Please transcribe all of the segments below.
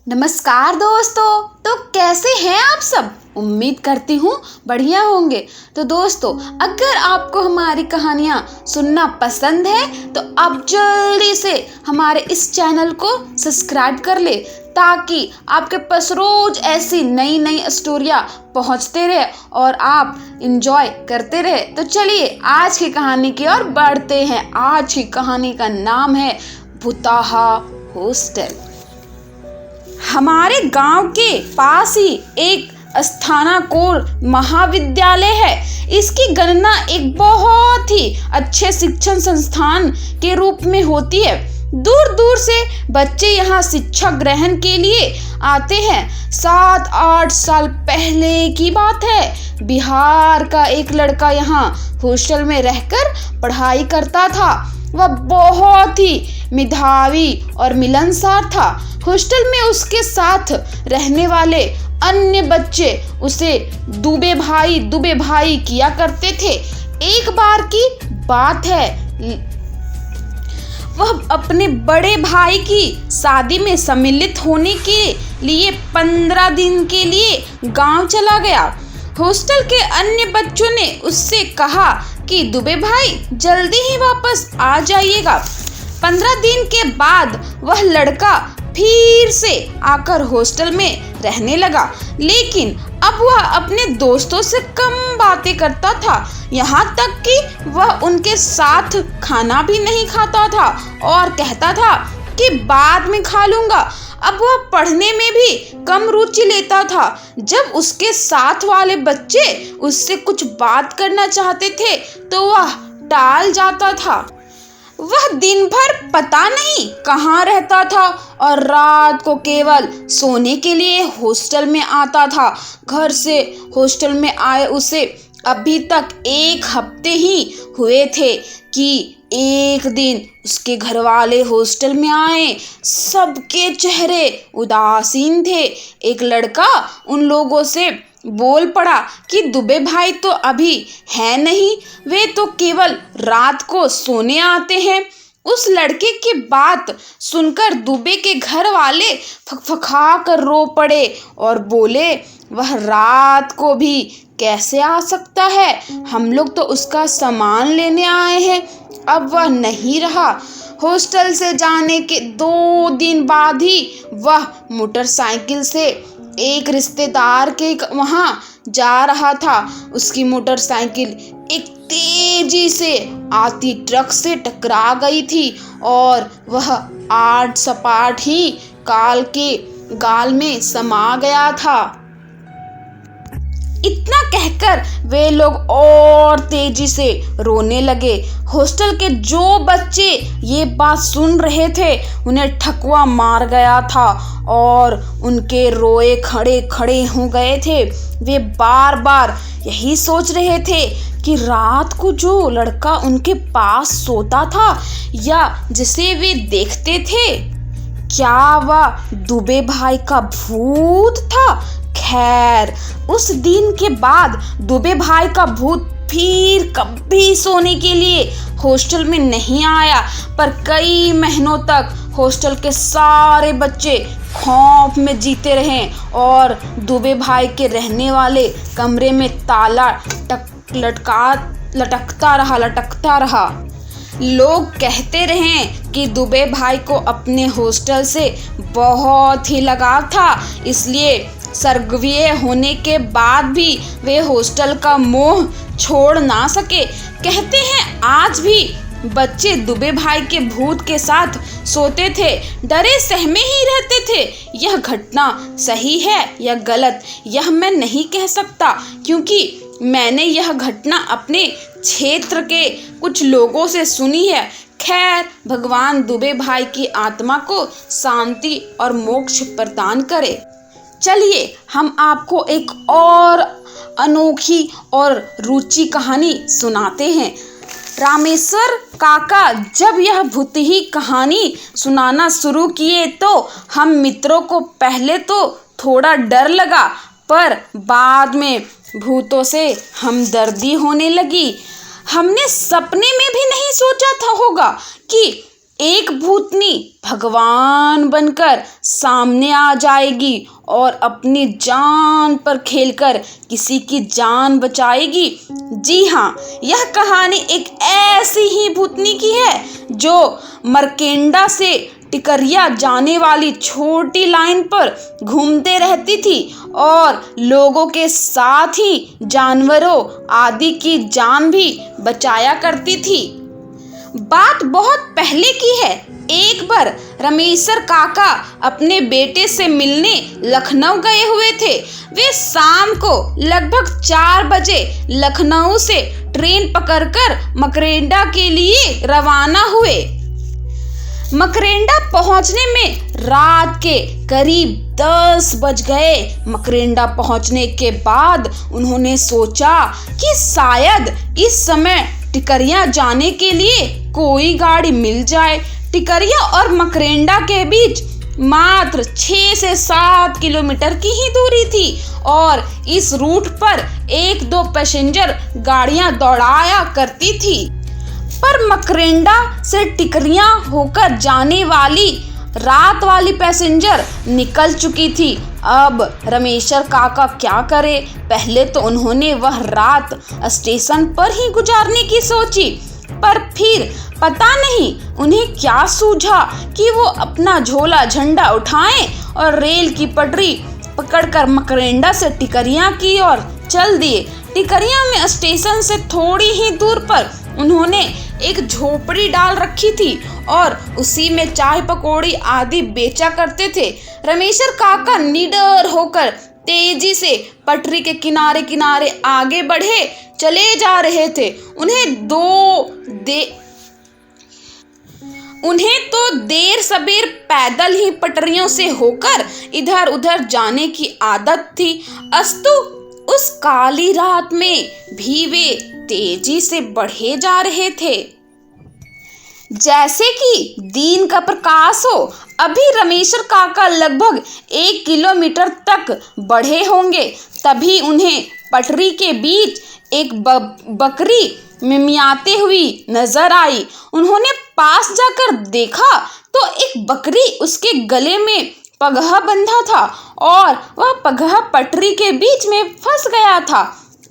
नमस्कार दोस्तों। तो कैसे हैं आप सब? उम्मीद करती हूँ बढ़िया होंगे। तो दोस्तों, अगर आपको हमारी कहानियाँ सुनना पसंद है तो आप जल्दी से हमारे इस चैनल को सब्सक्राइब कर ले, ताकि आपके पास रोज ऐसी नई नई स्टोरियाँ पहुँचते रहे और आप इंजॉय करते रहे। तो चलिए आज की कहानी की ओर बढ़ते हैं। आज की कहानी का नाम है भुताहा हॉस्टल। हमारे गांव के पास ही एक स्थानाकोर महाविद्यालय है। इसकी गणना एक बहुत ही अच्छे शिक्षण संस्थान के रूप में होती है। दूर दूर से बच्चे यहाँ शिक्षा ग्रहण के लिए आते हैं। 7-8 साल पहले की बात है। बिहार का एक लड़का यहाँ हॉस्टल में रहकर पढ़ाई करता था। वह बहुत ही मेधावी और मिलनसार था। हॉस्टल में उसके साथ रहने वाले अन्य बच्चे उसे दुबे भाई किया करते थे। एक बार की बात है, वह अपने बड़े भाई की शादी में सम्मिलित होने के लिए 15 दिन के लिए गांव चला गया। हॉस्टल के अन्य बच्चों ने उससे कहा कि दुबे भाई जल्दी ही वापस आ जाइएगा। 15 दिन के बाद वह लड़का फिर से आकर हॉस्टल में रहने लगा, लेकिन अब वह अपने दोस्तों से कम बातें करता था। यहाँ तक कि वह उनके साथ खाना भी नहीं खाता था और कहता था कि बाद में खा लूँगा। अब वह पढ़ने में भी कम रुचि लेता था। जब उसके साथ वाले बच्चे उससे कुछ बात करना चाहते थे तो वह टाल जाता था। वह दिन भर पता नहीं कहाँ रहता था और रात को केवल सोने के लिए हॉस्टल में आता था। घर से हॉस्टल में आए उसे अभी तक 1 हफ्ते ही हुए थे कि एक दिन उसके घर वाले हॉस्टल में आए। सबके चेहरे उदासीन थे। एक लड़का उन लोगों से बोल पड़ा कि दुबे भाई तो अभी है नहीं, वे तो केवल रात को सोने आते हैं। उस लड़के की बात सुनकर दुबे के घर वाले फकफका कर रो पड़े और बोले, वह रात को भी कैसे आ सकता है? हम लोग तो उसका सामान लेने आए हैं। अब वह नहीं रहा। हॉस्टल से जाने के 2 दिन बाद ही वह मोटरसाइकिल से एक रिश्तेदार के वहाँ जा रहा था। उसकी मोटरसाइकिल एक तेजी से आती ट्रक से टकरा गई थी और वह 8 सपाट ही काल के गाल में समा गया था। इतना कहकर वे लोग और तेजी से रोने लगे। हॉस्टल के जो बच्चे ये बात सुन रहे थे उन्हें ठकुआ मार गया था और उनके रोए खड़े खड़े हो गए थे। वे बार बार यही सोच रहे थे कि रात को जो लड़का उनके पास सोता था या जिसे वे देखते थे, क्या वह दुबे भाई का भूत था? खैर, उस दिन के बाद दुबे भाई का भूत फिर कभी सोने के लिए हॉस्टल में नहीं आया। पर कई महीनों तक हॉस्टल के सारे बच्चे खौफ में जीते रहे और दुबे भाई के रहने वाले कमरे में ताला लटकता रहा। लोग कहते रहे कि दुबे भाई को अपने हॉस्टल से बहुत ही लगाव था, इसलिए स्वर्गीय होने के बाद भी वे हॉस्टल का मोह छोड़ ना सके। कहते हैं आज भी बच्चे दुबे भाई के भूत के साथ सोते थे, डरे सहमे ही रहते थे। यह घटना सही है या गलत यह मैं नहीं कह सकता, क्योंकि मैंने यह घटना अपने क्षेत्र के कुछ लोगों से सुनी है। खैर, भगवान दुबे भाई की आत्मा को शांति और मोक्ष प्रदान करे। चलिए हम आपको एक और अनोखी और रुचि कहानी सुनाते हैं। रामेश्वर काका जब यह भूतिही कहानी सुनाना शुरू किए तो हम मित्रों को पहले तो थोड़ा डर लगा, पर बाद में भूतों से हमदर्दी होने लगी। हमने सपने में भी नहीं सोचा था होगा कि एक भूतनी भगवान बनकर सामने आ जाएगी और अपनी जान पर खेलकर किसी की जान बचाएगी। जी हाँ, यह कहानी एक ऐसी ही भूतनी की है जो मरकेंडा से टिकरिया जाने वाली छोटी लाइन पर घूमते रहती थी और लोगों के साथ ही जानवरों आदि की जान भी बचाया करती थी। बात बहुत पहले की है। एक बार रमेशर काका अपने बेटे से मिलने लखनऊ गए हुए थे। वे शाम को लगभग 4 बजे लखनऊ से ट्रेन पकड़कर मकरेंडा के लिए रवाना हुए। मकरेंडा पहुंचने में रात के करीब 10 बज गए। मकरेंडा पहुंचने के बाद उन्होंने सोचा कि शायद इस समय टिकरिया जाने के लिए कोई गाड़ी मिल जाए। टिकरिया और मकरेंडा के बीच मात्र 6 से 7 किलोमीटर की ही दूरी थी और इस रूट पर 1-2 पैसेंजर गाड़ियां दौड़ाया करती थी। पर मकरेंडा से टिकरिया होकर जाने वाली रात वाली पैसेंजर निकल चुकी थी। अब रमेशर काका क्या करे? पहले तो उन्होंने वह रात स्टेशन पर ही गुजारने की सोची, पर फिर पता नहीं उन्हें क्या सूझा कि वो अपना झोला झंडा उठाएं और रेल की पटरी पकड़कर मकरेंडा से टिकरिया की ओर चल दिए। टिकरिया में स्टेशन से थोड़ी ही दूर पर उन्होंने एक झोपड़ी डाल रखी थी और उसी में चाय पकौड़ी आदि बेचा करते थे। रमेशर काका निडर होकर तेजी से पटरी के किनारे किनारे आगे बढ़े चले जा रहे थे। उन्हें तो देर सबेर पैदल ही पटरियों से होकर इधर उधर जाने की आदत थी। अस्तु उस काली रात में भी वे तेजी से बढ़े जा रहे थे जैसे कि दिन का प्रकाश हो। अभी रमेशर काका लगभग 1 किलोमीटर तक बढ़े होंगे, तभी उन्हें पटरी के बीच एक बकरी मिमियाते हुई नजर आई। उन्होंने पास जाकर देखा तो एक बकरी उसके गले में पगहा बंधा था और वह पगहा पटरी के बीच में फंस गया था।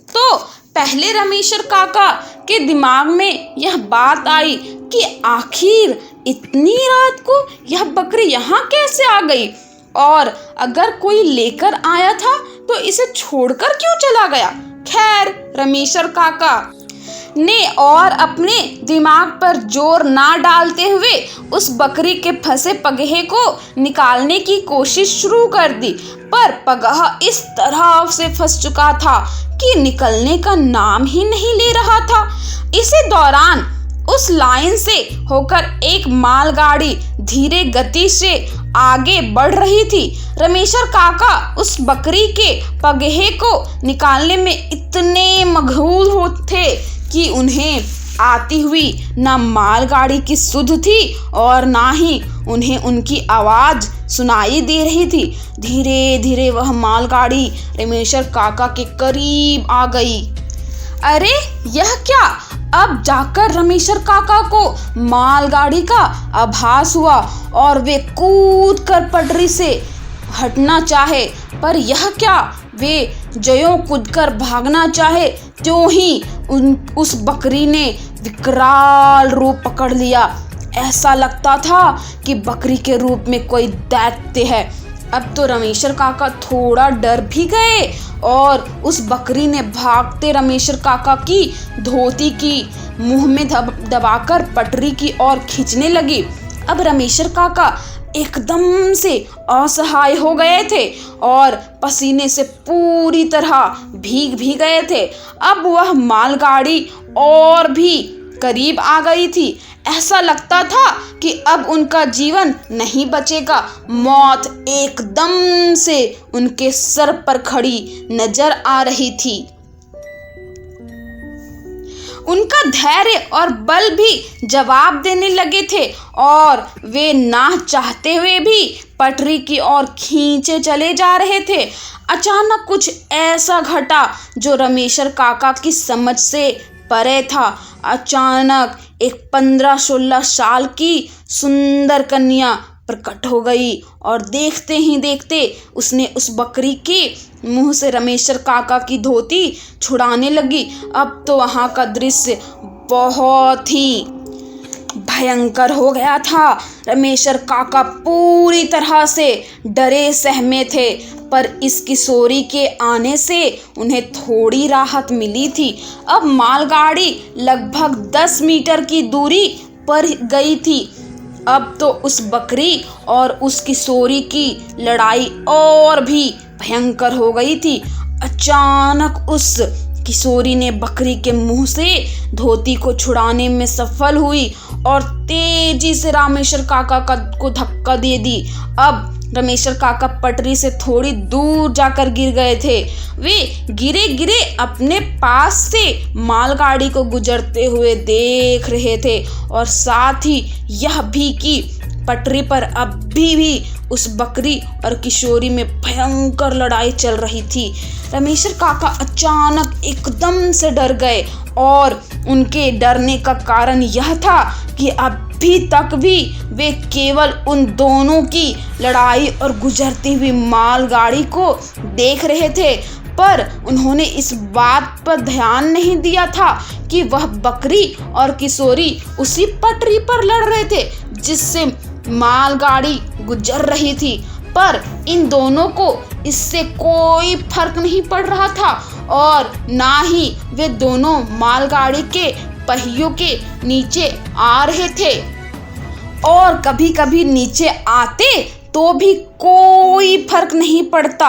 तो पहले रमेशर काका के दिमाग में यह बात आई कि आखिर इतनी रात को यह बकरी यहाँ कैसे आ गई, और अगर कोई लेकर आया था तो इसे छोड़कर क्यों चला गया। खैर, रमेशर काका ने और अपने दिमाग पर जोर ना डालते हुए उस बकरी के फंसे पगहे को निकालने की कोशिश शुरू कर दी, पर पगहा इस तरह से फंस चुका था कि निकलने का नाम ही नहीं ले रहा था। इसी दौरान उस लाइन से होकर एक मालगाड़ी धीरे गति से आगे बढ़ रही थी। रमेशर काका उस बकरी के पगहे को निकालने में इतने मशगूल थे कि उन्हें आती हुई ना मालगाड़ी की सुध थी और ना ही उन्हें उनकी आवाज सुनाई दे रही थी। धीरे धीरे वह मालगाड़ी रमेशर काका के करीब आ गई। अरे यह क्या! अब जाकर रमेशर काका को मालगाड़ी का आभास हुआ और वे कूद कर पटरी से हटना चाहे, पर यह क्या! वे ज्यों कूदकर भागना चाहे त्यों ही उस बकरी ने विकराल रूप पकड़ लिया। ऐसा लगता था कि बकरी के रूप में कोई दैत्य है। अब तो रमेशर काका थोड़ा डर भी गए और उस बकरी ने भागते रमेशर काका की धोती की मुंह में दबाकर पटरी की ओर खींचने लगी। अब रमेशर काका एकदम से असहाय हो गए थे और पसीने से पूरी तरह भीग भी गए थे। अब वह मालगाड़ी और भी करीब आ गई थी। ऐसा लगता था कि अब उनका जीवन नहीं बचेगा। मौत एकदम से उनके सर पर खड़ी नजर आ रही थी। उनका धैर्य और बल भी जवाब देने लगे थे और वे ना चाहते हुए भी पटरी की ओर खींचे चले जा रहे थे। अचानक कुछ ऐसा घटा जो रमेशर काका की समझ से परे था। अचानक एक 15-16 साल की सुंदर कन्या प्रकट हो गई और देखते ही देखते उसने उस बकरी के मुंह से रमेशर काका की धोती छुड़ाने लगी। अब तो वहाँ का दृश्य बहुत ही भयंकर हो गया था। रमेशर काका पूरी तरह से डरे सहमे थे, पर इस किशोरी के आने से उन्हें थोड़ी राहत मिली थी। अब मालगाड़ी लगभग 10 मीटर की दूरी पर गई थी। अब तो उस बकरी और उस किशोरी की लड़ाई और भी भयंकर हो गई थी। अचानक उस किशोरी ने बकरी के मुंह से धोती को छुड़ाने में सफल हुई और तेजी से रामेश्वर काका को धक्का दे दी। अब रमेशर काका पटरी से थोड़ी दूर जाकर गिर गए थे। वे गिरे गिरे अपने पास से मालगाड़ी को गुजरते हुए देख रहे थे और साथ ही यह भी कि पटरी पर अभी भी उस बकरी और किशोरी में भयंकर लड़ाई चल रही थी। रमेशर काका अचानक एकदम से डर गए और उनके डरने का कारण यह था कि अभी तक भी वे केवल उन दोनों की लड़ाई और गुजरती हुई मालगाड़ी को देख रहे थे, पर उन्होंने इस बात पर ध्यान नहीं दिया था कि वह बकरी और किशोरी उसी पटरी पर लड़ रहे थे जिससे मालगाड़ी गुजर रही थी। पर इन दोनों को इससे कोई फर्क नहीं पड़ रहा था और ना ही वे दोनों मालगाड़ी के पहियों के नीचे आ रहे थे, और कभी कभी नीचे आते तो भी कोई फर्क नहीं पड़ता।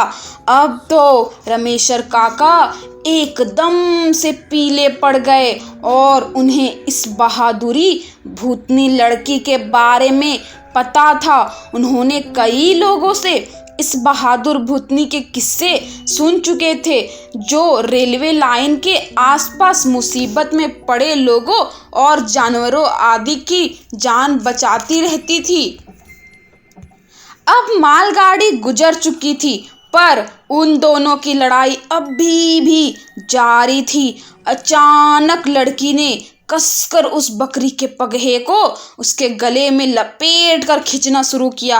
अब तो रमेशर काका एकदम से पीले पड़ गए और उन्हें इस बहादुरी भूतनी लड़की के बारे में पता था। उन्होंने कई लोगों से इस बहादुर भूतनी के किस्से सुन चुके थे जो रेलवे लाइन के आसपास मुसीबत में पड़े लोगों और जानवरों आदि की जान बचाती रहती थी। अब मालगाड़ी गुजर चुकी थी, पर उन दोनों की लड़ाई अभी भी जारी थी। अचानक लड़की ने कसकर उस बकरी के पगहे को उसके गले में लपेट कर खींचना शुरू किया।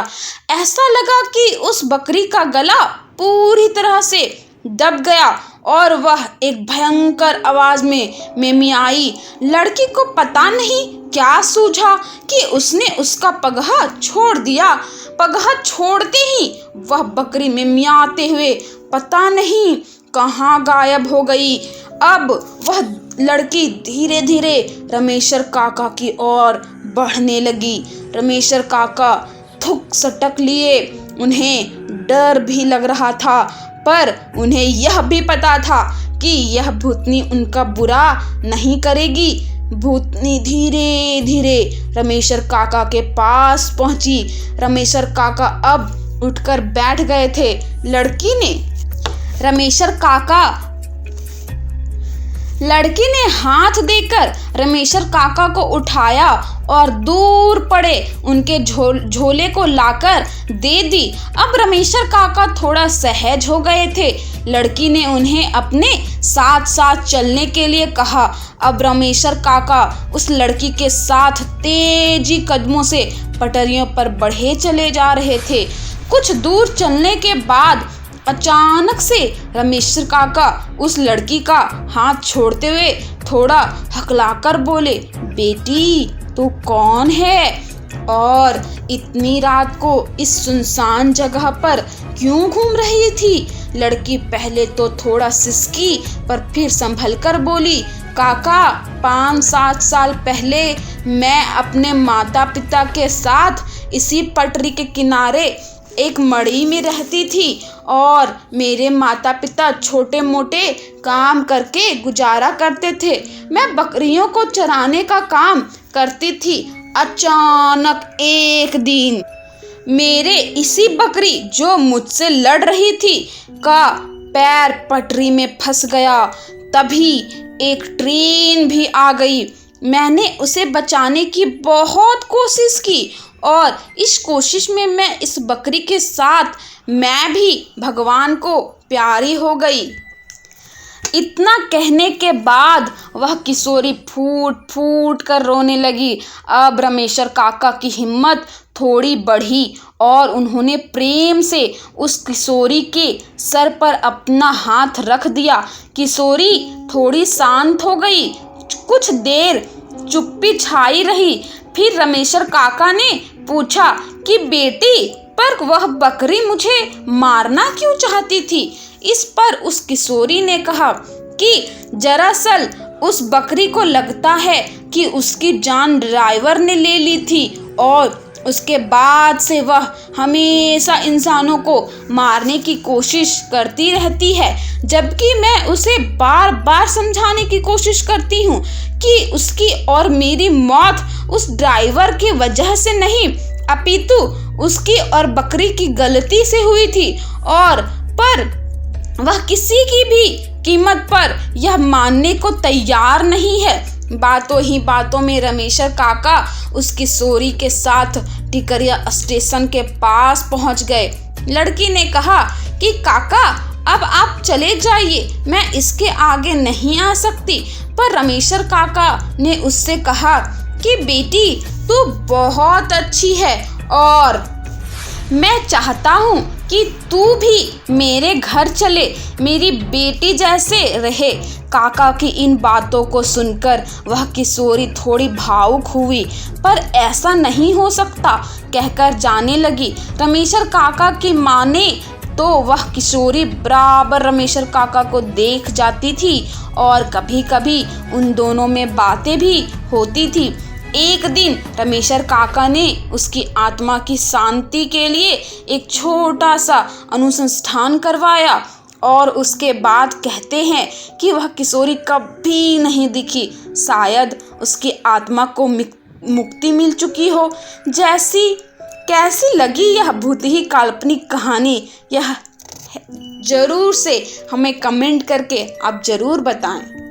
ऐसा लगा कि उस बकरी का गला पूरी तरह से दब गया और वह एक भयंकर आवाज में मिमियाई। लड़की को पता नहीं क्या सूझा कि उसने उसका पगहा छोड़ दिया। पगहा छोड़ते ही वह बकरी मिमियाते हुए पता नहीं कहाँ गायब हो गई। अब वह लड़की धीरे धीरे रमेशर काका की ओर बढ़ने लगी। रमेशर काका थुक सटक लिए। उन्हें डर भी लग रहा था, पर उन्हें यह भी पता था कि यह भूतनी उनका बुरा नहीं करेगी। भूतनी धीरे धीरे रमेशर काका के पास पहुंची। रमेशर काका अब उठकर बैठ गए थे। लड़की ने हाथ देकर रमेशर काका को उठाया और दूर पड़े उनके झोले को लाकर दे दी। अब रमेशर काका थोड़ा सहज हो गए थे। लड़की ने उन्हें अपने साथ साथ चलने के लिए कहा। अब रमेशर काका उस लड़की के साथ तेजी कदमों से पटरियों पर बढ़े चले जा रहे थे। कुछ दूर चलने के बाद अचानक से रमेशर काका उस लड़की का हाथ छोड़ते हुए थोड़ा हकलाकर बोले, बेटी तू कौन है और इतनी रात को इस सुनसान जगह पर क्यों घूम रही थी? लड़की पहले तो थोड़ा सिसकी, पर फिर संभल कर बोली, काका 5-7 साल पहले मैं अपने माता पिता के साथ इसी पटरी के किनारे एक मड़ई में रहती थी और मेरे माता पिता छोटे मोटे काम करके गुजारा करते थे। मैं बकरियों को चराने का काम करती थी। अचानक एक दिन मेरे इसी बकरी जो मुझसे लड़ रही थी का पैर पटरी में फंस गया। तभी एक ट्रेन भी आ गई। मैंने उसे बचाने की बहुत कोशिश की और इस कोशिश में मैं इस बकरी के साथ मैं भी भगवान को प्यारी हो गई। इतना कहने के बाद वह किशोरी फूट फूट कर रोने लगी। अब रमेशर काका की हिम्मत थोड़ी बढ़ी और उन्होंने प्रेम से उस किशोरी के सर पर अपना हाथ रख दिया। किशोरी थोड़ी शांत हो गई। कुछ देर चुप्पी छाई रही। फिर रमेशर काका ने पूछा कि बेटी, पर वह बकरी मुझे मारना क्यों चाहती थी? इस पर उस किशोरी ने कहा कि दरअसल उस बकरी को लगता है कि उसकी जान ड्राइवर ने ले ली थी और उसके बाद से वह हमेशा इंसानों को मारने की कोशिश करती रहती है, जबकि मैं उसे बार बार समझाने की कोशिश करती हूँ कि उसकी और मेरी मौत उस ड्राइवर की वजह से नहीं, अपितु उसकी और बकरी की गलती से हुई थी। और पर वह किसी की भी कीमत पर यह मानने को तैयार नहीं है। बातों ही बातों में रमेशर काका उस किशोरी के साथ टिकरिया स्टेशन के पास पहुंच गए। लड़की ने कहा कि काका, अब आप चले जाइए, मैं इसके आगे नहीं आ सकती। पर रमेशर काका ने उससे कहा कि बेटी, तू बहुत अच्छी है और मैं चाहता हूँ कि तू भी मेरे घर चले, मेरी बेटी जैसे रहे। काका की इन बातों को सुनकर वह किशोरी थोड़ी भावुक हुई। पर ऐसा नहीं हो सकता कहकर जाने लगी। रमेशर काका की माने तो वह किशोरी बराबर रमेशर काका को देख जाती थी और कभी कभी उन दोनों में बातें भी होती थी। एक दिन रमेशर काका ने उसकी आत्मा की शांति के लिए एक छोटा सा अनुसंधान करवाया और उसके बाद कहते हैं कि वह किशोरी कभी नहीं दिखी। शायद उसकी आत्मा को मुक्ति मिल चुकी हो। कैसी लगी यह भूत ही काल्पनिक कहानी, यह जरूर से हमें कमेंट करके आप जरूर बताएं।